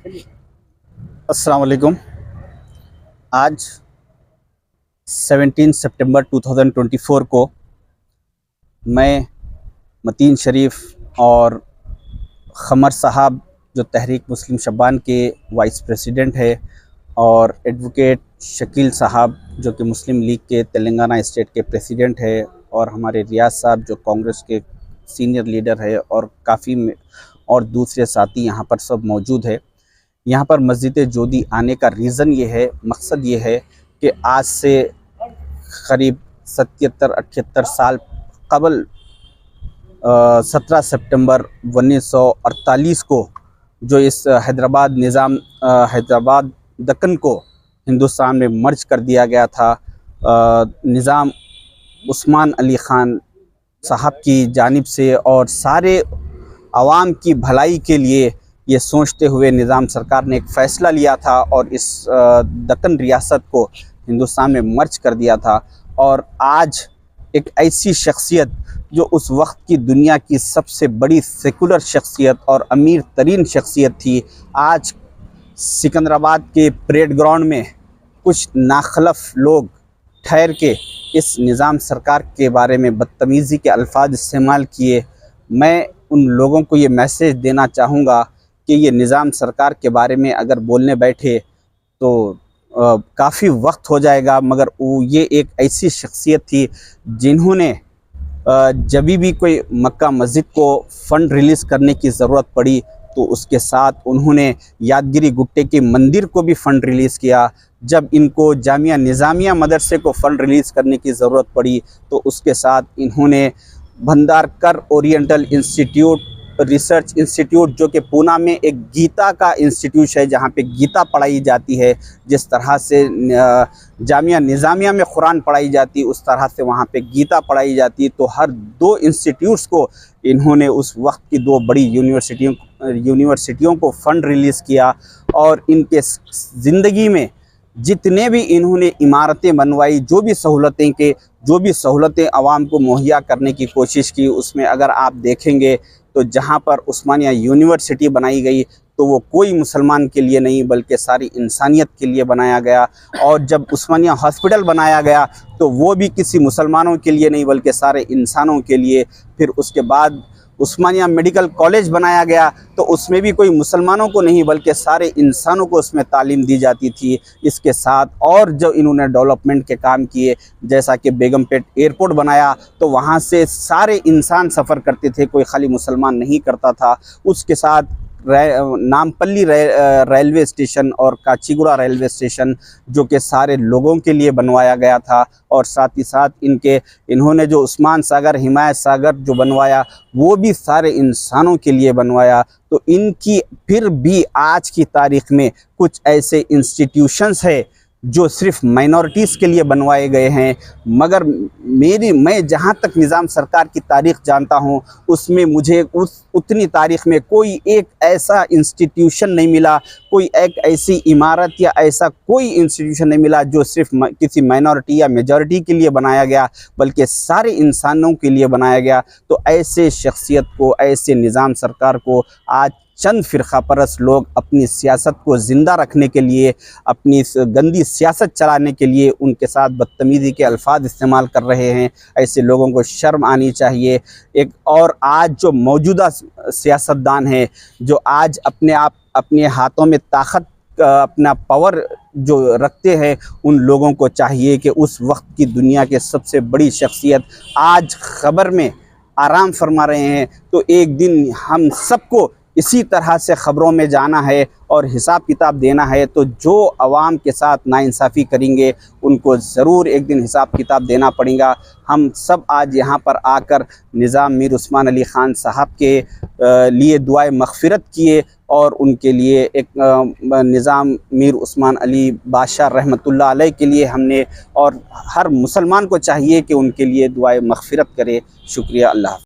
अस्सलाम वालेकुम। आज 17 सितंबर 2024 को मैं मतीन शरीफ और ख़मर साहब जो तहरीक मुस्लिम शबान के वाइस प्रेसिडेंट है और एडवोकेट शकील साहब जो कि मुस्लिम लीग के तेलंगाना स्टेट के प्रेसिडेंट है और हमारे रियाज साहब जो कांग्रेस के सीनियर लीडर है और काफ़ी और दूसरे साथी यहाँ पर सब मौजूद है। यहाँ पर मस्जिद जोधी आने का रीज़न ये है, मकसद ये है कि आज से करीब 77-78 साल कबल 17 सितंबर 1948 को जो इस हैदराबाद दक्कन को हिंदुस्तान में मर्ज कर दिया गया था, निज़ाम उस्मान अली ख़ान साहब की जानिब से और सारे आवाम की भलाई के लिए ये सोचते हुए निज़ाम सरकार ने एक फ़ैसला लिया था और इस दक्कन रियासत को हिंदुस्तान में मर्ज कर दिया था। और आज एक ऐसी शख्सियत जो उस वक्त की दुनिया की सबसे बड़ी सेकुलर शख्सियत और अमीर तरीन शख्सियत थी, आज सिकंदराबाद के परेड ग्राउंड में कुछ नाखलफ लोग ठहर के इस निज़ाम सरकार के बारे में बदतमीज़ी के अल्फाज इस्तेमाल किए। मैं उन लोगों को ये मैसेज देना चाहूँगा कि ये निज़ाम सरकार के बारे में अगर बोलने बैठे तो काफ़ी वक्त हो जाएगा, मगर वो ये एक ऐसी शख्सियत थी जिन्होंने जब भी कोई मक्का मस्जिद को फ़ंड रिलीज़ करने की ज़रूरत पड़ी तो उसके साथ उन्होंने यादगिरी गुट्टे के मंदिर को भी फ़ंड रिलीज़ किया। जब इनको जामिया निज़ामिया मदरसे को फ़ंड रिलीज़ करने की ज़रूरत पड़ी तो उसके साथ इन्होंने Bhandarkar oriental institute research institute जो कि पूना में एक गीता का इंस्टीट्यूट है जहाँ पे गीता पढ़ाई जाती है, जिस तरह से जामिया निज़ामिया में कुरान पढ़ाई जाती उस तरह से वहाँ पे गीता पढ़ाई जाती। तो हर दो इंस्टीट्यूट्स को इन्होंने उस वक्त की दो बड़ी यूनिवर्सिटियों को फ़ंड रिलीज़ किया और इनके ज़िंदगी में जितने भी इन्होंने इमारतें बनवाई, जो भी सहूलतें आवाम को मुहैया करने की कोशिश की, उसमें अगर आप देखेंगे तो जहाँ पर उस्मानिया यूनिवर्सिटी बनाई गई तो वो कोई मुसलमान के लिए नहीं बल्कि सारी इंसानियत के लिए बनाया गया। और जब उस्मानिया हॉस्पिटल बनाया गया तो वो भी किसी मुसलमानों के लिए नहीं बल्कि सारे इंसानों के लिए। फिर उसके बाद उस्मानिया मेडिकल कॉलेज बनाया गया तो उसमें भी कोई मुसलमानों को नहीं बल्कि सारे इंसानों को उसमें तालीम दी जाती थी। इसके साथ और जो इन्होंने डेवलपमेंट के काम किए, जैसा कि बेगमपेट एयरपोर्ट बनाया तो वहाँ से सारे इंसान सफ़र करते थे, कोई खाली मुसलमान नहीं करता था। उसके साथ नामपल्ली रेलवे स्टेशन और काचीगुड़ा रेलवे स्टेशन जो कि सारे लोगों के लिए बनवाया गया था। और साथ ही साथ इन्होंने जो उस्मान सागर हिमायत सागर जो बनवाया वो भी सारे इंसानों के लिए बनवाया। तो इनकी फिर भी आज की तारीख़ में कुछ ऐसे इंस्टीट्यूशंस है जो सिर्फ माइनॉरिटीज़ के लिए बनवाए गए हैं, मगर मैं जहाँ तक निज़ाम सरकार की तारीख़ जानता हूँ उसमें मुझे उतनी तारीख़ में कोई एक ऐसा इंस्टीट्यूशन नहीं मिला, कोई एक ऐसी इमारत या ऐसा कोई इंस्टीट्यूशन नहीं मिला जो सिर्फ किसी माइनॉरिटी या मेजॉरिटी के लिए बनाया गया बल्कि सारे इंसानों के लिए बनाया गया। तो ऐसे शख्सियत को, ऐसे निज़ाम सरकार को आज चंद फ़िरक़ा परस्त लोग अपनी सियासत को ज़िंदा रखने के लिए, अपनी गंदी सियासत चलाने के लिए उनके साथ बदतमीज़ी के अल्फाज इस्तेमाल कर रहे हैं। ऐसे लोगों को शर्म आनी चाहिए। एक और आज जो मौजूदा सियासतदान हैं जो आज अपने हाथों में ताकत, अपना पावर जो रखते हैं, उन लोगों को चाहिए कि उस वक्त की दुनिया के सबसे बड़ी शख्सियत आज ख़बर में आराम फरमा रहे हैं तो एक दिन हम सबको इसी तरह से ख़बरों में जाना है और हिसाब किताब देना है। तो जो आवाम के साथ नाइंसाफ़ी करेंगे उनको ज़रूर एक दिन हिसाब किताब देना पड़ेगा। हम सब आज यहाँ पर आकर निज़ाम मीर उस्मान अली ख़ान साहब के लिए दुआए मग़फ़िरत किए और उनके लिए एक निज़ाम मीर उस्मान अली बादशाह रहमतुल्लाह अलैह के लिए हमने और हर मुसलमान को चाहिए कि उनके लिए दुआए मग़फ़िरत करे। शुक्रिया। अल्लाह।